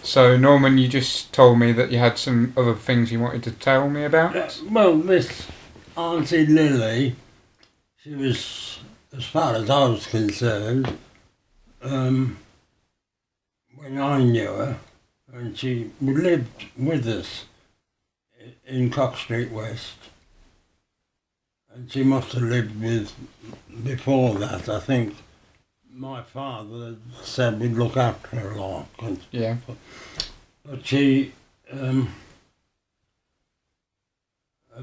So, Norman, you just told me that you had some other things you wanted to tell me about? Well, this Auntie Lily, she was, as far as I was concerned, when I knew her, and she lived with us in Cock Street West. And she must have lived with, before that, I think my father had said we'd look after her a lot. Yeah. But she, a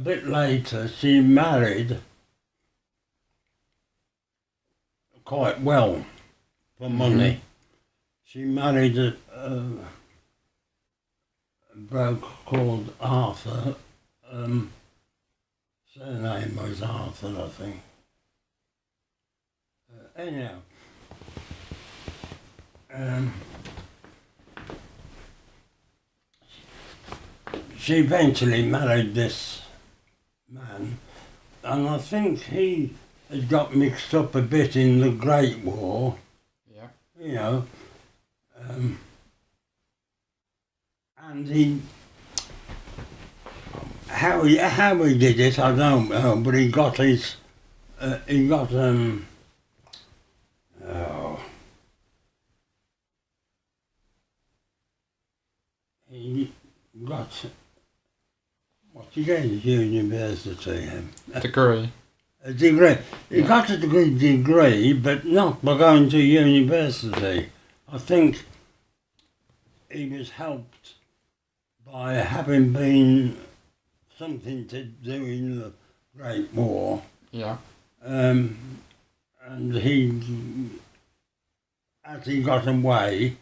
bit later, she married quite well for money. She married a bloke called Arthur. Surname was Arthur, I think. Anyhow, she eventually married this man, and I think he had got mixed up a bit in the Great War. Yeah. You know, and he. How he did it, I don't know, but he got his, he got what he got at university? Degree. A degree. He got a degree, but not by going to university. I think he was helped by having been something to do in the Great War. Yeah. And he, as he got away,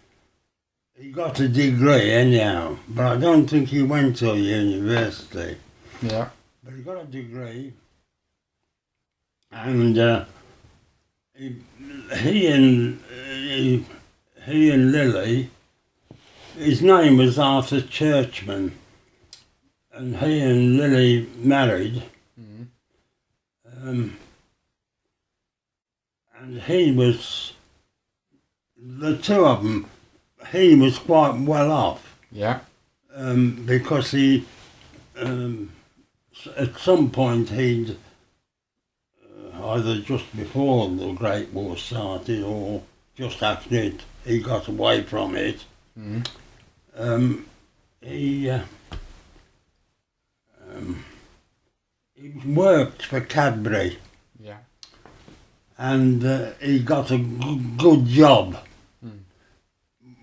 he got a degree anyhow, but I don't think he went to university. Yeah. But he got a degree, and he and Lily, his name was Arthur Churchman. And he and Lily married, and he was, the two of them, he was quite well off. Yeah. Because he, at some point he'd, either just before the Great War started or just after it, he got away from it. He worked for Cadbury. Yeah. And he got a good job,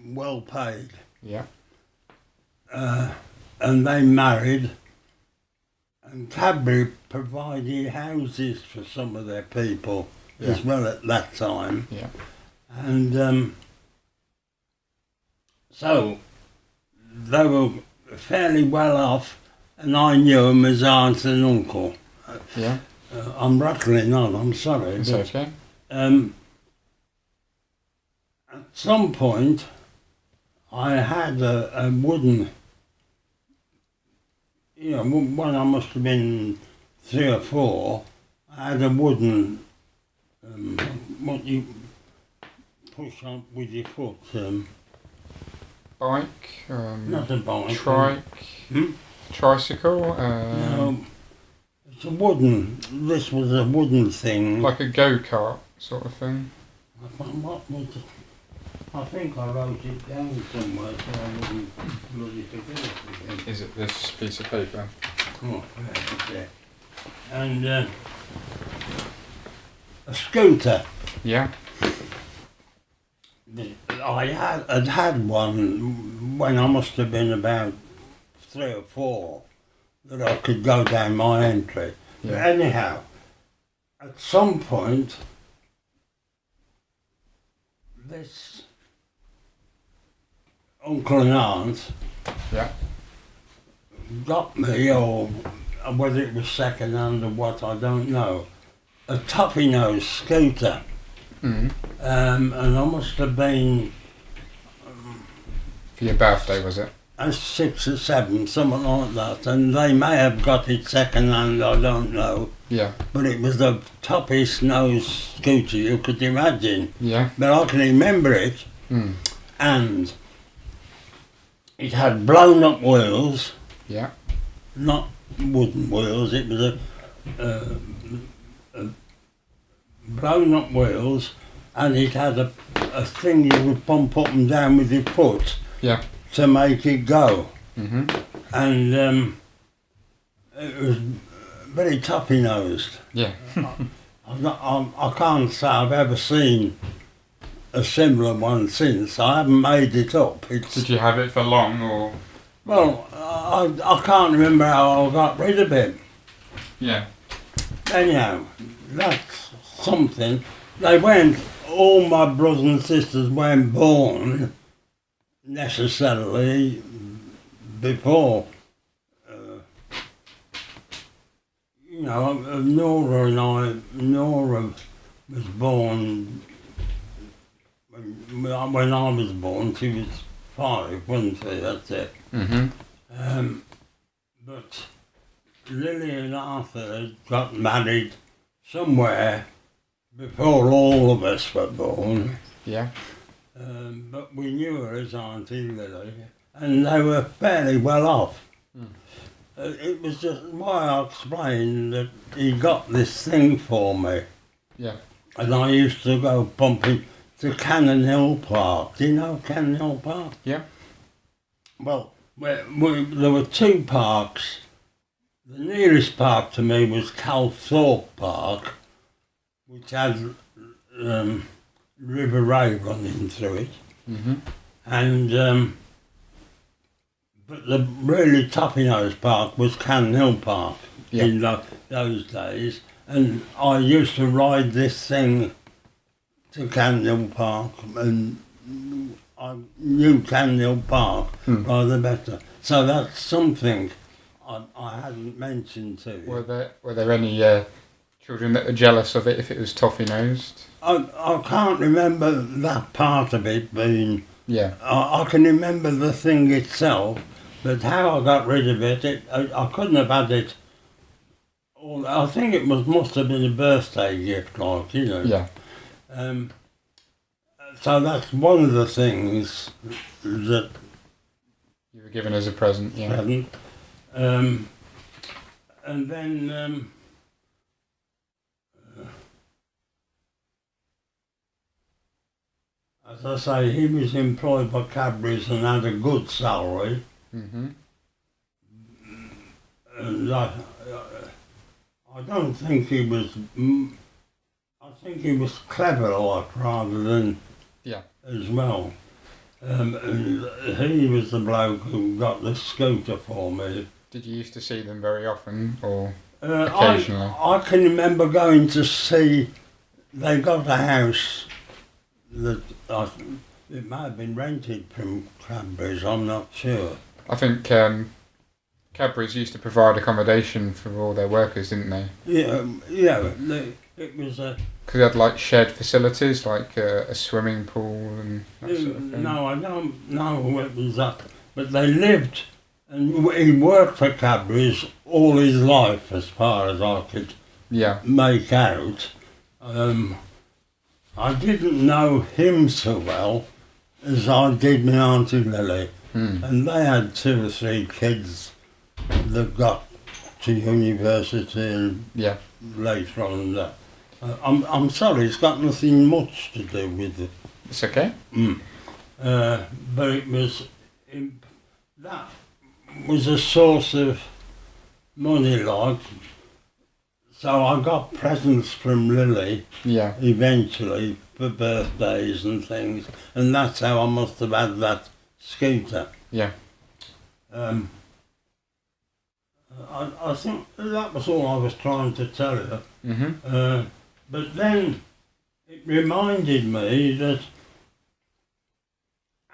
well paid. Yeah. And they married, and Cadbury provided houses for some of their people as well at that time. Yeah. And so they were fairly well off. And I knew him as aunt and uncle. Yeah. I'm rattling on, I'm sorry. It's okay. At some point, I had a wooden, when I must have been 3 or 4, I had a wooden, what you push up with your foot. Bike? Not a bike. Trike? Tricycle? No, it's a wooden, this was a wooden thing. Like a go-kart sort of thing? What was it? I think I wrote it down somewhere so I wouldn't bloody forget it again. Is it this piece of paper? Oh, yeah. And a scooter. Yeah. I had one when I must have been about 3 or 4 that I could go down my entry. Yeah. But anyhow, at some point, this uncle and aunt got me, or whether it was second hand or what, I don't know, a Toffee-Nosed scooter. And I must have been... for your birthday, was it? 6 or 7, something like that, and they may have got it second hand, I don't know. Yeah. But it was the Toffee-Nosed scooter you could imagine. Yeah. But I can remember it, and it had blown up wheels, Yeah. not wooden wheels. It was a blown up wheels, and it had a thing you would pump up and down with your foot Yeah. to make it go. Mhm. And it was very toffee-nosed. Yeah. I can't say I've ever seen a similar one since. I haven't made it up. Did you have it for long, or? Well, I can't remember how I got rid of it. Yeah. Anyhow, that's something. They weren't, all my brothers and sisters weren't born necessarily before. Nora was born, when I was born, she was 5, wasn't she? That's it. Mhm. But Lily and Arthur had got married somewhere before all of us were born. Yeah. But we knew her as Auntie Lily, and they were fairly well off. It was just why I explained that he got this thing for me. Yeah. And I used to go pumping to Cannon Hill Park. Do you know Cannon Hill Park? Yeah. Well, there were 2 parks. The nearest park to me was Calthorpe Park, which had River Ray running through it. Mhm. And but the really Toffee-Nosed Park was Cannon Hill Park in those days. And I used to ride this thing to Cannon Hill Park, and I knew Cannon Hill Park rather better. So that's something I hadn't mentioned to you. Were there any children that were jealous of it if it was Toffee-Nosed? I can't remember that part of it being... Yeah. I can remember the thing itself, but how I got rid of it, I couldn't have had it... I think it must have been a birthday gift, like, you know. Yeah. So that's one of the things that... You were given as a present, yeah. Hadn't. And then... as I say, he was employed by Cadbury's and had a good salary. Mhm. And I don't think he was... I think he was clever, like, rather than... Yeah. As well. And he was the bloke who got the scooter for me. Did you used to see them very often, or occasionally? I can remember going to see... They got a house that... it might have been rented from Cadbury's, I'm not sure. I think Cadbury's used to provide accommodation for all their workers, didn't they? Yeah. It was a... Because they had like shared facilities, like a swimming pool and that sort of thing. No, I don't know it was that. But they lived, and he worked for Cadbury's all his life, as far as I could make out. I didn't know him so well as I did my Auntie Lily. And they had 2 or 3 kids that got to university and later on that. I'm sorry, it's got nothing much to do with it. It's okay. But it was... that was a source of money, like. So I got presents from Lily eventually for birthdays and things, and that's how I must have had that scooter. Yeah. I think that was all I was trying to tell you. Mhm. But then it reminded me that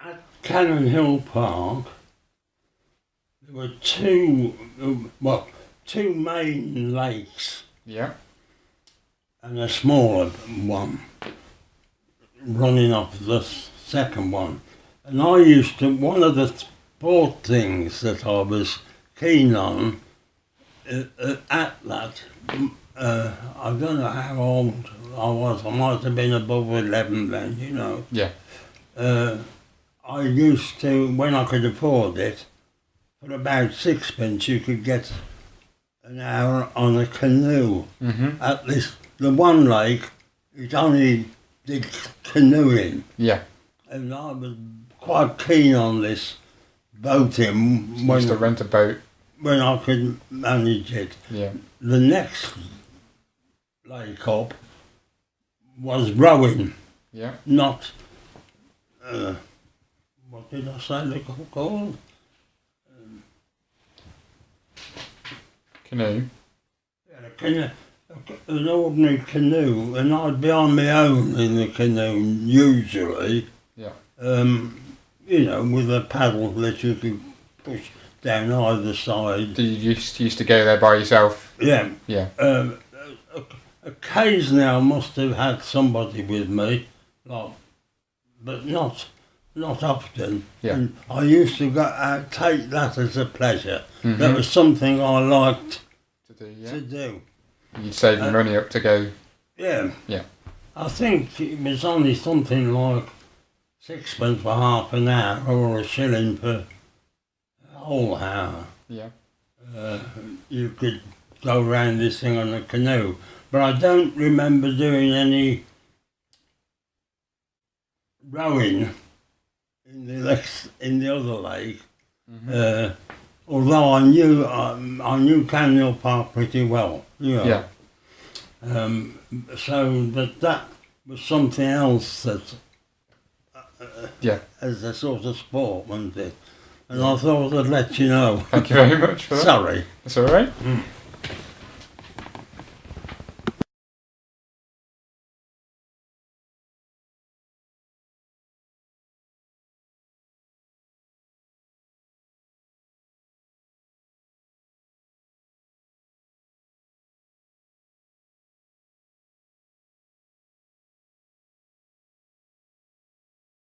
at Cannon Hill Park there were 2 main lakes. Yeah. And a smaller one running off the second one. And I used to, one of the sport things that I was keen on at that, I don't know how old I was, I might have been above 11 then, you know. Yeah. I used to, when I could afford it, for about sixpence you could get an hour on a canoe. Mm-hmm. At the one lake, it only did canoeing. Yeah. And I was quite keen on this boating You used to rent a boat. when I could manage it. Yeah. The next lake up was rowing, Yeah. not, what did I say they were called? Canoe. Yeah, an ordinary canoe, and I'd be on my own in the canoe usually. Yeah. You know, with a paddle that you could push down either side. Did you used to go there by yourself? Yeah. Yeah. Occasionally I must have had somebody with me, like, but not often. Yeah. And I used to go take that as a pleasure. Mm-hmm. That was something I liked To do, yeah. to do. You'd save your money up to go. Yeah. Yeah. I think it was only something like sixpence for half an hour or a shilling for a whole hour. Yeah. You could go round this thing on a canoe. But I don't remember doing any rowing in the other lake. Mm-hmm. Although I knew Canyon Park pretty well. You know. Yeah. So, but that was something else that, Yeah. as a sort of sport, wasn't it? And I thought I'd let you know. Thank you very much for that. Sorry. That's all right.